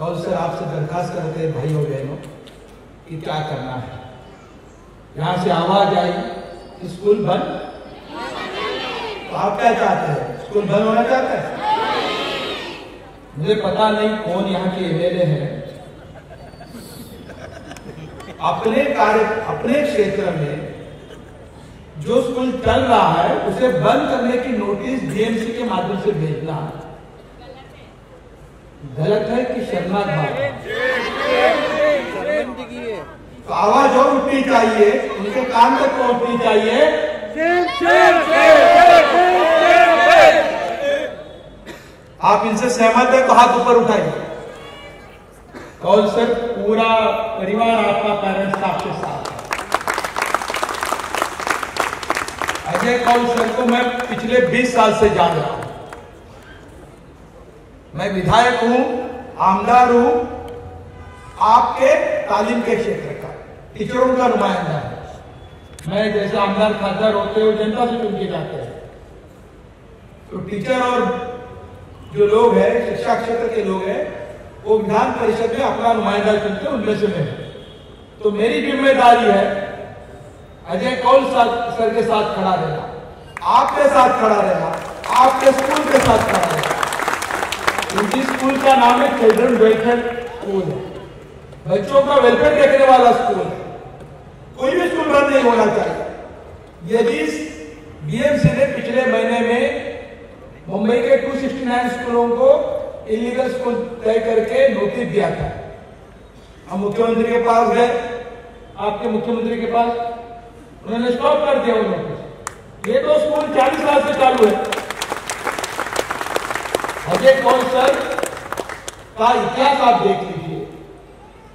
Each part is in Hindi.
काउंसलर आपसे दरखास्त करते हैं भाइयों बहनों कि क्या करना है। यहां से आवाज आई कि स्कूल बंद, तो आप क्या चाहते हैं? स्कूल बंद होना चाहते हैं? मुझे पता नहीं कौन यहाँ के एमएलए हैं, अपने क्षेत्र में जो स्कूल चल रहा है उसे बंद करने की नोटिस डीएमसी के माध्यम से भेजना गलत है कि शर्मनाक बात है? तो आवाज और उठनी चाहिए, उनके कान तक पहुंचनी चाहिए। आप इनसे सहमत है तो हाथ ऊपर उठाइए। काउंसलर पूरा परिवार आपका, पेरेंट्स आपके साथ है। अजय काउंसलर को मैं पिछले 20 साल से जान रहा हूं। मैं विधायक हूं, आमदार हूं, आपके तालीम के क्षेत्र का, टीचरों का नुमाइंदा है। मैं जैसे आमदार खासदार होते हुए जनता से चुन के जाते हैं, तो टीचर और जो लोग हैं, शिक्षा क्षेत्र के लोग हैं, वो विधान परिषद में अपना नुमाइंदा चुनते हैं, उनमें से मैं। तो मेरी जिम्मेदारी है अजय कौल सर के साथ खड़ा रहना, आपके साथ खड़ा रहना, आपके स्कूल के साथ खड़ा रहना। उनकी स्कूल का नाम है चिल्ड्रन वेलफेयर स्कूल है, बच्चों का वेलफेयर देखने वाला स्कूल है। कोई भी स्कूल बंद नहीं होना चाहिए। यदि बीएमसी ने पिछले महीने में मुंबई के 269 स्कूलों को इलीगल स्कूल तय करके नोटिस दिया था, हम मुख्यमंत्री के पास गए, आपके मुख्यमंत्री के पास, उन्होंने स्टॉप कर दिया वो नोटिस। ये तो स्कूल 40 साल से चालू है। अजय कौल सर का इतिहास आप देख लीजिए,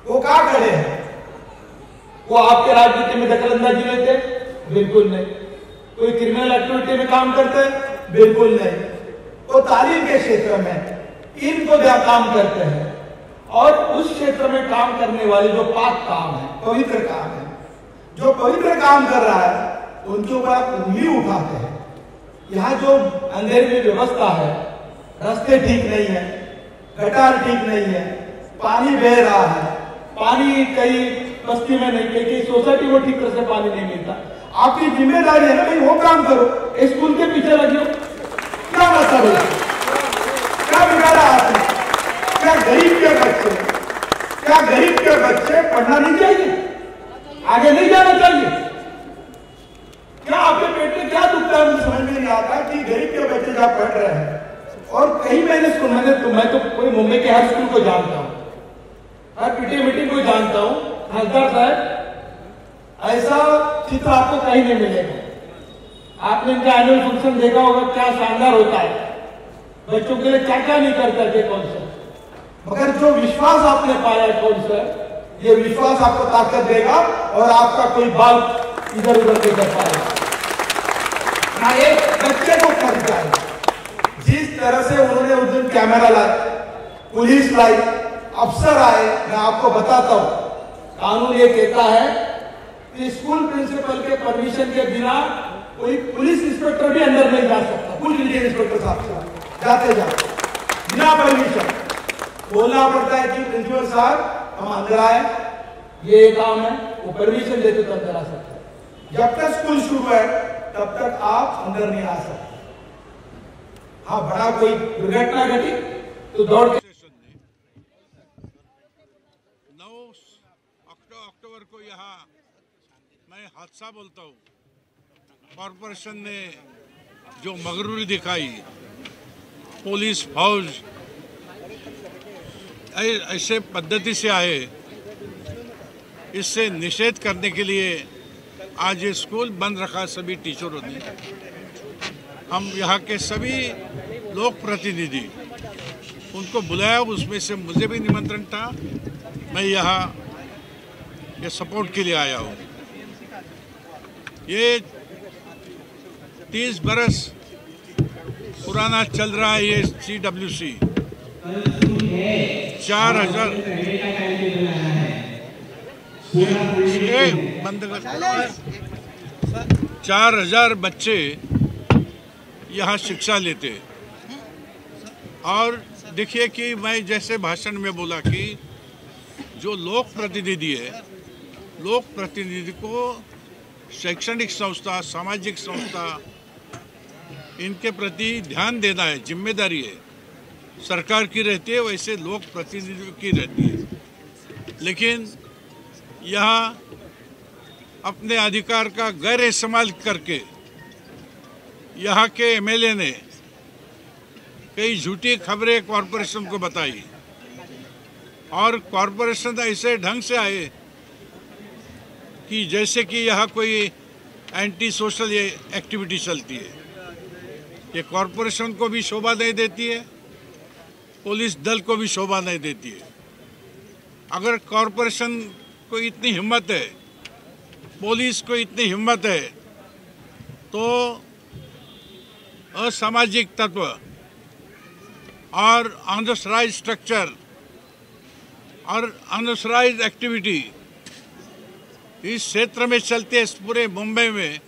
वो कहां खड़े हैं? वो आपके राजनीति में दखलंदाजी लेते? बिल्कुल नहीं। कोई क्रिमिनल एक्टिविटी में काम करते? बिल्कुल नहीं। वो तालीम के क्षेत्र में इनको क्या काम करते हैं, और उस क्षेत्र में काम करने वाले जो पाक काम है, पवित्र काम है, जो पवित्र काम कर रहा है, उनके ऊपर आप उंगली उठाते हैं। यहाँ जो अंधेरे में व्यवस्था है, रास्ते ठीक नहीं है, गटार ठीक नहीं है, पानी बह रहा है, पानी कई बस्ती में नहीं, कई सोसाइटी को ठीक तरह से पानी नहीं मिलता, आपकी जिम्मेदारी है ना भाई, वो काम करो, स्कूल के पीछे लगे। क्या मतलब है, क्या बिगाड़ा आपने? क्या गरीब के बच्चे पढ़ना नहीं चाहिए, आगे नहीं जाना चाहिए? क्या आपके पेट में क्या दुखता है, मुझे समझ में नहीं आता कि गरीब के बच्चे जहां पढ़ रहे हैं। और कहीं मैंने सुना है, मैं तो पूरे मुंबई के हर स्कूल को जानता हूं, हर पीटी मीटिंग को जानता हूं, हजदार साहब, ऐसा चित्र आपको कहीं नहीं मिलेगा। आपने इनका एनुअल फंक्शन देखा होगा, क्या शानदार होता है, बच्चों के लिए क्या क्या नहीं करता थे कौन सा, मगर जो विश्वास आपने पाया कौन सा, ये विश्वास आपको ताकत देगा और आपका कोई बाल इधर उधर नहीं कर पाएगा, ना एक बच्चे को खर्च आएगा। जिस तरह से उन्होंने उस दिन कैमरा लाया, पुलिस लाई, अफसर आए, मैं आपको बताता हूं, कानून ये कहता है कि स्कूल प्रिंसिपल के परमिशन के बिना कोई पुलिस इंस्पेक्टर भी अंदर नहीं जा सकता। कुछ इंस्पेक्टर साहब जाते बिना परमिशन बोलना पड़ता है कि प्रिंसिपल साहब हम अंदर आए, ये काम है, वो परमिशन देते तो अंदर आ सकते हैं। जब तक स्कूल शुरू है तब तक आप अंदर नहीं आ सकते। हाँ, बड़ा कोई दुर्घटना घटी तो दौड़ के 9 अक्टूबर को यहाँ मैं हादसा बोलता हूँ, कॉरपोरेशन ने जो मगरूरी दिखाई, पुलिस फौज ऐसे पद्धति से आए, इससे निषेध करने के लिए आज ये स्कूल बंद रखा सभी टीचरों ने। हम यहाँ के सभी लोक प्रतिनिधि उनको बुलाया, उसमें से मुझे भी निमंत्रण था, मैं यहाँ ये सपोर्ट के लिए आया हूँ। ये 30 बरस पुराना चल रहा है ये CWC, 4,000 बच्चे यहाँ शिक्षा लेते। और देखिए कि मैं जैसे भाषण में बोला कि जो लोक प्रतिनिधि है, लोक प्रतिनिधि को शैक्षणिक संस्था, सामाजिक संस्था, इनके प्रति ध्यान देना है, जिम्मेदारी है, सरकार की रहती है, वैसे लोक प्रतिनिधियों की रहती है। लेकिन यहाँ अपने अधिकार का गैर इस्तेमाल करके यहाँ के MLA ने कई झूठी खबरें कॉरपोरेशन को बताई, और कॉरपोरेशन ऐसे ढंग से आए कि जैसे कि यहाँ कोई एंटी सोशल एक्टिविटी चलती है। ये कॉरपोरेशन को भी शोभा नहीं देती है, पुलिस दल को भी शोभा नहीं देती है। अगर कॉरपोरेशन को इतनी हिम्मत है, पुलिस को इतनी हिम्मत है, तो असामाजिक तत्व और अनऑथराइज्ड स्ट्रक्चर और अनऑथराइज्ड एक्टिविटी इस क्षेत्र में चलते इस पूरे मुंबई में,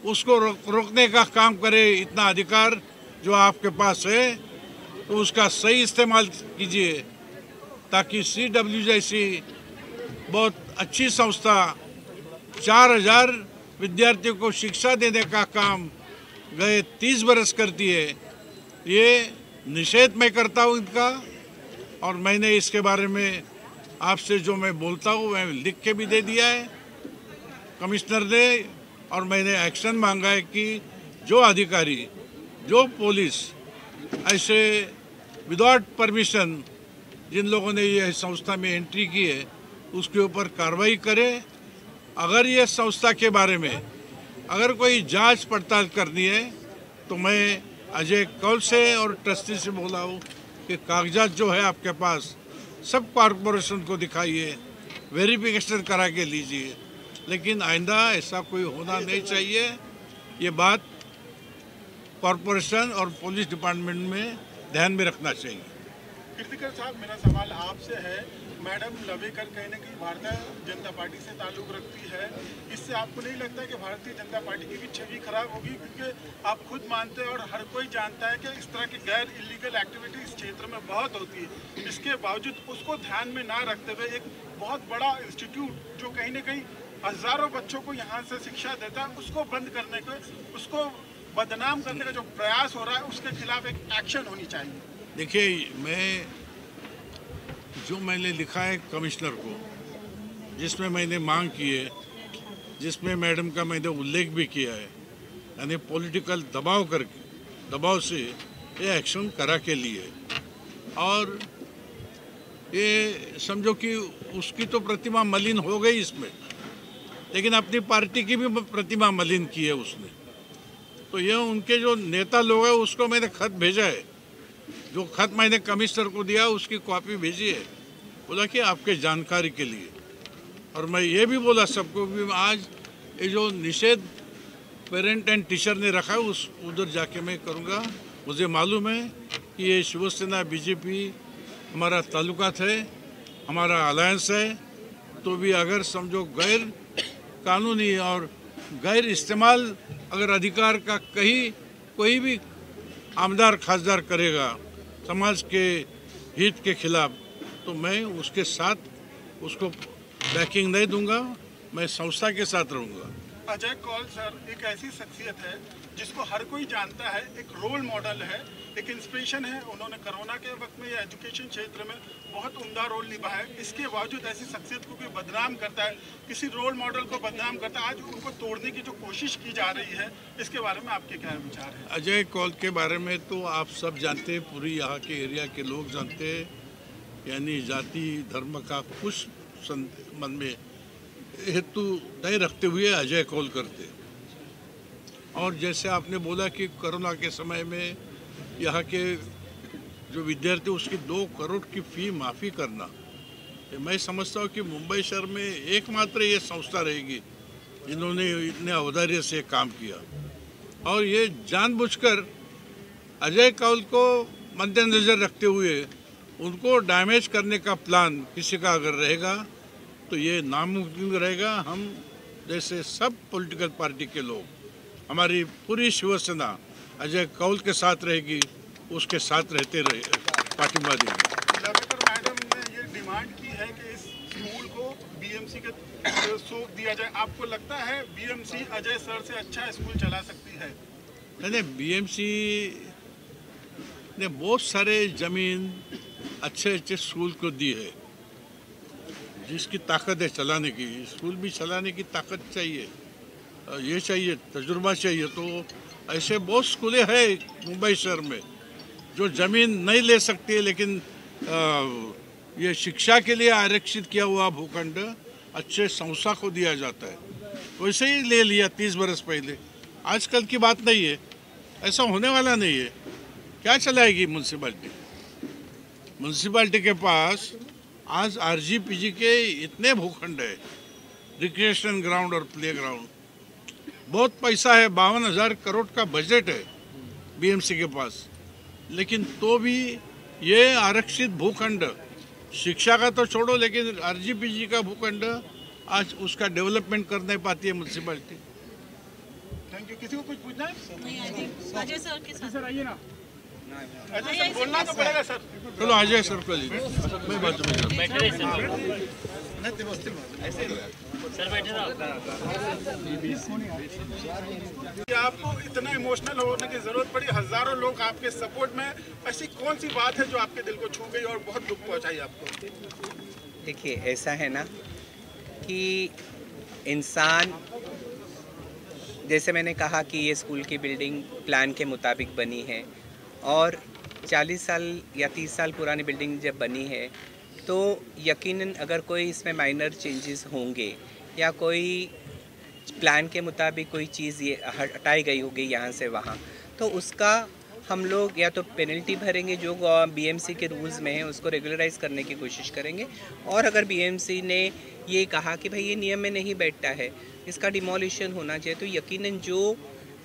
उसको रोकने का काम करे। इतना अधिकार जो आपके पास है तो उसका सही इस्तेमाल कीजिए, ताकि CW जैसी बहुत अच्छी संस्था 4,000 विद्यार्थियों को शिक्षा देने का काम गए 30 बरस करती है। ये निषेध मैं करता हूँ इनका, और मैंने इसके बारे में आपसे जो मैं बोलता हूँ मैं लिख के भी दे दिया है कमिश्नर ने, और मैंने एक्शन मांगा है कि जो अधिकारी, जो पुलिस ऐसे विदाउट परमिशन जिन लोगों ने ये संस्था में एंट्री की है उसके ऊपर कार्रवाई करे। अगर ये संस्था के बारे में अगर कोई जांच पड़ताल करनी है तो मैं अजय कौल से और ट्रस्टी से बोला हूँ कि कागजात जो है आपके पास सब कॉरपोरेशन को दिखाइए, वेरिफिकेशन करा के लीजिए। लेकिन आइंदा ऐसा कोई होना नहीं चाहिए। ये बात कॉरपोरेशन और पुलिस डिपार्टमेंट में ध्यान में रखना चाहिए। कीर्तिकर साहब, मेरा सवाल आपसे है। मैडम लवेकर कहीं ना कहीं भारतीय जनता पार्टी से ताल्लुक रखती है, इससे आपको नहीं लगता कि भारतीय जनता पार्टी की भी छवि खराब होगी? क्योंकि आप खुद मानते हैं और हर कोई जानता है कि इस तरह की गैर इलीगल एक्टिविटी इस क्षेत्र में बहुत होती है। इसके बावजूद उसको ध्यान में ना रखते हुए एक बहुत बड़ा इंस्टीट्यूट जो कहीं ना कहीं हजारों बच्चों को यहाँ से शिक्षा देता है, उसको बंद करने के, उसको बदनाम करने का जो प्रयास हो रहा है, उसके खिलाफ एक एक्शन होनी चाहिए। देखिए, जो मैंने लिखा है कमिश्नर को, जिसमें मैंने मांग की है, जिसमें मैडम का मैंने उल्लेख भी किया है, यानी पॉलिटिकल दबाव से ये एक्शन करा के लिए, और ये समझो कि उसकी तो प्रतिमा मलिन हो गई इसमें, लेकिन अपनी पार्टी की भी प्रतिमा मलिन की है उसने। तो ये उनके जो नेता लोग हैं उसको मैंने खत भेजा है, जो खत मैंने कमिश्नर को दिया उसकी कॉपी भेजी है, बोला कि आपके जानकारी के लिए। और मैं ये भी बोला सबको कि आज ये जो निषेध पेरेंट एंड टीचर ने रखा है उधर जाके मैं करूँगा। मुझे मालूम है कि ये शिवसेना बीजेपी हमारा ताल्लुकात है, हमारा अलायंस है, तो भी अगर समझो गैर कानूनी और गैर इस्तेमाल अगर अधिकार का कहीं कोई भी आमदार खासदार करेगा समाज के हित के खिलाफ, तो मैं उसके साथ उसको बैकिंग नहीं दूंगा, मैं संस्था के साथ रहूंगा। अजय कौल सर एक ऐसी शख्सियत है जिसको हर कोई जानता है, एक रोल मॉडल है, एक इंस्पिरेशन है। उन्होंने कोरोना के वक्त में या एजुकेशन क्षेत्र में बहुत उम्दा रोल निभाया है। इसके बावजूद ऐसी शख्सियत को कोई बदनाम करता है, किसी रोल मॉडल को बदनाम करता है, आज उनको तोड़ने की जो कोशिश की जा रही है, इसके बारे में आपके क्या विचार है? अजय कौल के बारे में तो आप सब जानते हैं, पूरी यहाँ के एरिया के लोग जानते हैं, यानी जाति धर्म का कुछ मन में हेतु नहीं रखते हुए अजय कौल करते। और जैसे आपने बोला कि कोरोना के समय में यहाँ के जो विद्यार्थी उसकी 2 करोड़ की फी माफ़ी करना, मैं समझता हूँ कि मुंबई शहर में एकमात्र ये संस्था रहेगी जिन्होंने इतने औदार्य से काम किया। और ये जानबूझकर अजय कौल को मद्देनजर रखते हुए उनको डैमेज करने का प्लान किसी का अगर रहेगा तो ये नामुमकिन रहेगा। हम जैसे सब पॉलिटिकल पार्टी के लोग, हमारी पूरी शिवसेना अजय कौल के साथ रहेगी, उसके साथ रहते रहे पार्टिमा देंगे। लवेकर मैडम ने ये डिमांड की है कि इस स्कूल को बीएमसी के सौंप दिया जाए। आपको लगता है बीएमसी अजय सर से अच्छा स्कूल चला सकती है? नहीं, बीएमसी ने बहुत सारे जमीन अच्छे स्कूल को दी है, जिसकी ताकत है चलाने की। स्कूल भी चलाने की ताकत चाहिए, ये चाहिए, तजुर्बा चाहिए। तो ऐसे बहुत स्कूलें हैं मुंबई शहर में जो ज़मीन नहीं ले सकती है, लेकिन ये शिक्षा के लिए आरक्षित किया हुआ भूखंड अच्छे संस्था को दिया जाता है। वैसे ही ले लिया 30 बरस पहले, आजकल की बात नहीं है, ऐसा होने वाला नहीं है। क्या चलाएगी म्यूनसिपाल्टी? म्यूनसिपाल्टी के पास आज आरजीपीजी के इतने भूखंड है, रिक्रिएशन ग्राउंड और प्ले ग्राउंड, बहुत पैसा है, 52,000 करोड़ का बजट है बीएमसी के पास, लेकिन तो भी ये आरक्षित भूखंड, शिक्षा का तो छोड़ो, लेकिन आरजीपीजी का भूखंड आज उसका डेवलपमेंट कर नहीं पाती है म्यूनसिपाल्टी। Thank you. किसी को कुछ पूछना है? अजय सर के साथ सर आइए ना। अजय सर बोलना तो पड़ेगा सर। चलो अजय सर को लीजिए, मैं बाजू में आपको इतना इमोशनल होने की जरूरत पड़ी, हजारों लोग आपके सपोर्ट में, ऐसी कौन सी बात है जो आपके दिल को छू गई और बहुत दुख पहुंचाई आपको? देखिए, ऐसा है ना कि इंसान, जैसे मैंने कहा कि ये स्कूल की बिल्डिंग प्लान के मुताबिक बनी है और 40 साल या 30 साल पुरानी बिल्डिंग जब बनी है तो यकीनन अगर कोई इसमें माइनर चेंजेस होंगे या कोई प्लान के मुताबिक कोई चीज़ ये हटाई गई होगी यहाँ से वहाँ, तो उसका हम लोग या तो पेनल्टी भरेंगे जो बीएमसी के रूल्स में है, उसको रेगुलराइज करने की कोशिश करेंगे। और अगर बीएमसी ने ये कहा कि भाई ये नियम में नहीं बैठता है, इसका डिमोलिशन होना चाहिए, तो यकीनन जो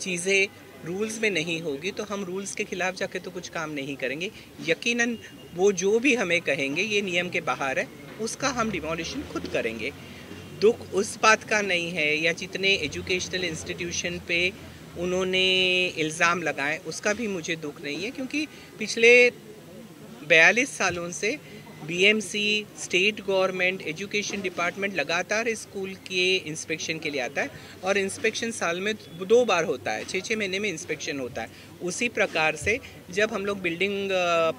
चीज़ें रूल्स में नहीं होगी तो हम रूल्स के खिलाफ जाके तो कुछ काम नहीं करेंगे। यकीनन वो जो भी हमें कहेंगे ये नियम के बाहर है, उसका हम डिमोलिशन खुद करेंगे। दुख उस बात का नहीं है, या जितने एजुकेशनल इंस्टीट्यूशन पे उन्होंने इल्ज़ाम लगाए उसका भी मुझे दुख नहीं है, क्योंकि पिछले 42 सालों से BMC, state government, education department लगातार स्कूल के इंस्पेक्शन के लिए आता है, और इंस्पेक्शन साल में 2 बार होता है, 6-6 महीने में इंस्पेक्शन होता है। उसी प्रकार से जब हम लोग बिल्डिंग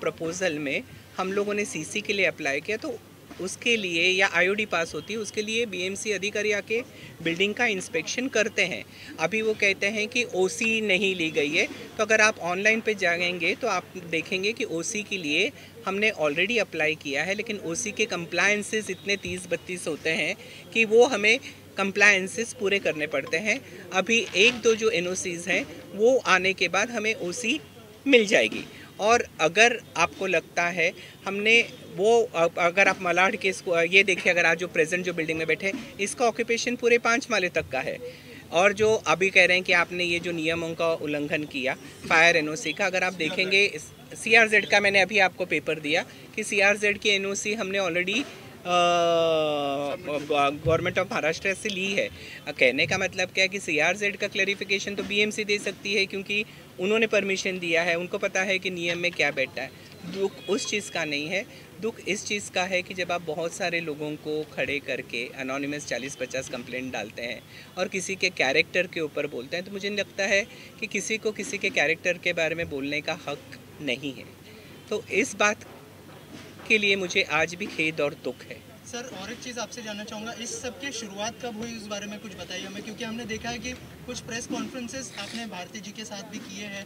प्रपोजल में हम लोगों ने सीसी के लिए अप्लाई किया तो उसके लिए, या आईओडी पास होती है उसके लिए बीएमसी अधिकारी आके बिल्डिंग का इंस्पेक्शन करते हैं। अभी वो कहते हैं कि ओसी नहीं ली गई है, तो अगर आप ऑनलाइन पे जाएंगे तो आप देखेंगे कि ओसी के लिए हमने ऑलरेडी अप्लाई किया है, लेकिन ओसी के कंप्लायंसेस इतने 30-32 होते हैं कि वो हमें कंप्लायंसेस पूरे करने पड़ते हैं। अभी 1-2 जो एनओसीज हैं वो आने के बाद हमें ओसी मिल जाएगी। और अगर आपको लगता है हमने वो, अगर आप मलाड के ये देखिए, अगर आज जो प्रेजेंट जो बिल्डिंग में बैठे इसका ऑक्यूपेशन पूरे 5 माले तक का है, और जो अभी कह रहे हैं कि आपने ये जो नियमों का उल्लंघन किया फायर एनओसी का, अगर आप देखेंगे सीआरजेड का मैंने अभी आपको पेपर दिया कि सीआरजेड की एनओसी हमने ऑलरेडी गवर्नमेंट ऑफ महाराष्ट्र से ली है। कहने का मतलब क्या है कि सीआरजेड का क्लैरिफिकेशन तो बीएमसी दे सकती है, क्योंकि उन्होंने परमिशन दिया है, उनको पता है कि नियम में क्या बैठा है। दुख उस चीज़ का नहीं है, दुख इस चीज़ का है कि जब आप बहुत सारे लोगों को खड़े करके अनोनिमस 40-50 कंप्लेंट डालते हैं और किसी के कैरेक्टर के ऊपर बोलते हैं, तो मुझे लगता है कि किसी को किसी के कैरेक्टर के बारे में बोलने का हक नहीं है। तो इस बात के लिए मुझे आज भी खेद और दुख है। सर, और एक चीज़ आपसे जानना चाहूँगा, इस सब की शुरुआत कब हुई उस बारे में कुछ बताइए हमें, क्योंकि हमने देखा है कि कुछ प्रेस कॉन्फ्रेंसेस आपने भारती जी के साथ भी किए हैं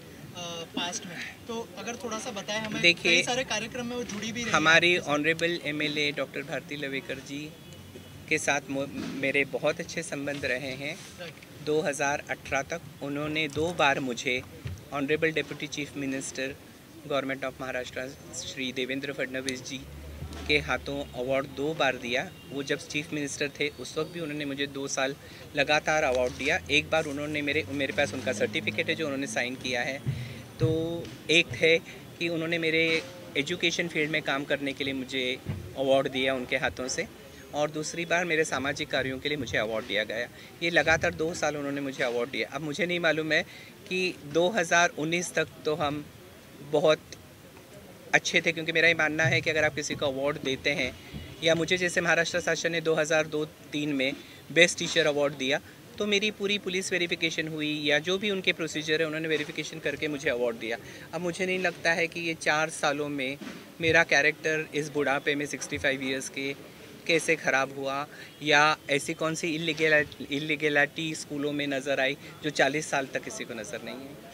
पास्ट में, तो अगर थोड़ा सा बताएं हमें। देखिए, कई सारे कार्यक्रम में वो जुड़ी भी रही हमारी honourable MLA doctor Bharati Lavekar ji के साथ मेरे बहुत अच्छे संबंध रहे हैं। 2018 तक उन्होंने 2 बार मुझे honourable deputy chief minister government of Maharashtra Shri Devendra Fadnavis ji के हाथों अवार्ड 2 बार दिया। वो जब चीफ मिनिस्टर थे उस वक्त भी उन्होंने मुझे 2 साल लगातार अवार्ड दिया। एक बार उन्होंने मेरे पास उनका सर्टिफिकेट है जो उन्होंने साइन किया है। तो एक है कि उन्होंने मेरे एजुकेशन फील्ड में काम करने के लिए मुझे अवार्ड दिया उनके हाथों से, और दूसरी बार मेरे सामाजिक कार्यों के लिए मुझे अवार्ड दिया गया। ये लगातार 2 साल उन्होंने मुझे अवार्ड दिया। अब मुझे नहीं मालूम है कि 2019 तक तो हम बहुत अच्छे थे, क्योंकि मेरा ये मानना है कि अगर आप किसी को अवार्ड देते हैं, या मुझे जैसे महाराष्ट्र शासन ने 2002-03 में बेस्ट टीचर अवार्ड दिया, तो मेरी पूरी पुलिस वेरिफिकेशन हुई, या जो भी उनके प्रोसीजर है उन्होंने वेरिफिकेशन करके मुझे अवार्ड दिया। अब मुझे नहीं लगता है कि ये 4 सालों में मेरा कैरेक्टर इस बुढ़ापे में 65 ईयर्स के कैसे ख़राब हुआ, या ऐसी कौन सी इलीगैलिटी स्कूलों में नज़र आई जो 40 साल तक किसी को नज़र नहीं है।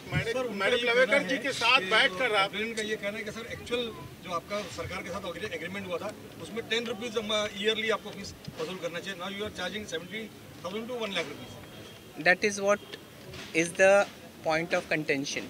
मैडम लवेकर जी के साथ बैठकर आप का ये कहना है कि सर एक्चुअल जो आपका सरकार के साथ एग्रीमेंट हुआ था उसमें 10 रुपीज़ ईयरली आपको फीस वसूल करना चाहिए। Now you are charging 70,000 to 1 lakh rupees. That is what is the point of contention.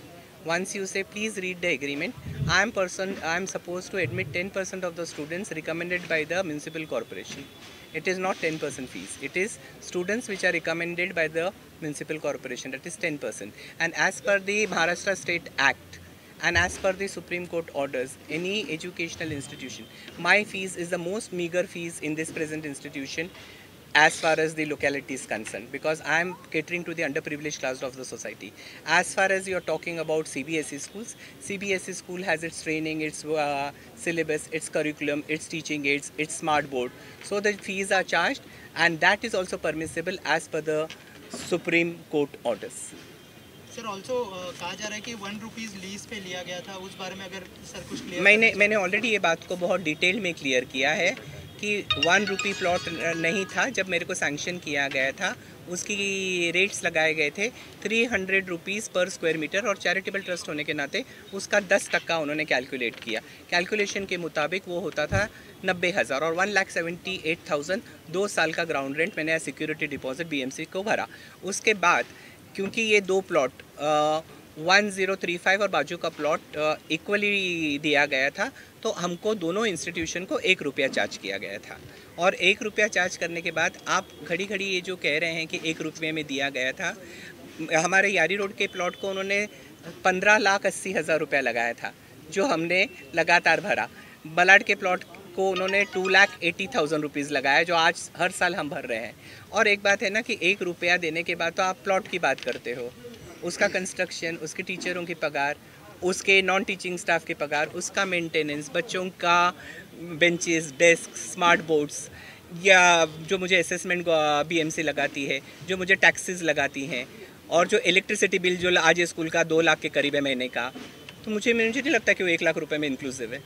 Once you say please read the agreement, I am supposed to admit 10% of the students recommended by the municipal corporation. It is not 10% fees. It is students which are recommended by the municipal corporation. That is 10%. And as per the Maharashtra State Act and as per the Supreme Court orders, any educational institution, my fees is the most meager fees in this present institution as far as the locality is concerned, because I am catering to the underprivileged class of the society. As far as you are talking about CBSE schools, CBSE school has its training, its syllabus, its curriculum, its teaching aids, its smart board. So the fees are charged, and that is also permissible as per the Supreme Court orders. Sir, also कहा जा रहा है कि 1 रुपीज़ लीज पे लिया गया था, उस बारे में अगर सर कुछ क्लियर। मैंने ऑलरेडी ये बात को बहुत डिटेल में क्लियर किया है कि 1 रुपी प्लॉट नहीं था। जब मेरे को सैंक्शन किया गया था उसकी रेट्स लगाए गए थे 300 रुपीज़ पर स्क्वायर मीटर, और चैरिटेबल ट्रस्ट होने के नाते उसका 10% उन्होंने कैलकुलेट किया। कैलकुलेशन के मुताबिक वो होता था 90,000, और 1,78,000 2 साल का ग्राउंड रेंट मैंने सिक्योरिटी डिपॉजिट बीएमसी को भरा। उसके बाद क्योंकि ये 2 प्लॉट 1035 और बाजू का प्लॉट इक्वली दिया गया था, तो हमको दोनों इंस्टीट्यूशन को 1 रुपया चार्ज किया गया था। और 1 रुपया चार्ज करने के बाद आप घड़ी घड़ी ये जो कह रहे हैं कि 1 रुपये में दिया गया था, हमारे यारी रोड के प्लॉट को उन्होंने 15,80,000 रुपया लगाया था, जो हमने लगातार भरा। बलाड के प्लॉट को उन्होंने 2,80,000 रुपीज़ लगाया, जो आज हर साल हम भर रहे हैं। और एक बात है ना कि 1 रुपया देने के बाद तो आप प्लॉट की बात करते हो, उसका कंस्ट्रक्शन, उसके टीचरों की पगार, उसके नॉन टीचिंग स्टाफ की पगार, उसका मेंटेनेंस, बच्चों का बेंचेस, डेस्क, स्मार्ट बोर्ड्स, या जो मुझे असेसमेंट BMC लगाती है, जो मुझे टैक्सेस लगाती हैं, और जो इलेक्ट्रिसिटी बिल जो आज स्कूल का 2 लाख के करीब है महीने का, तो मुझे नहीं लगता कि वो 1 लाख रुपए में इंक्लूसिव है।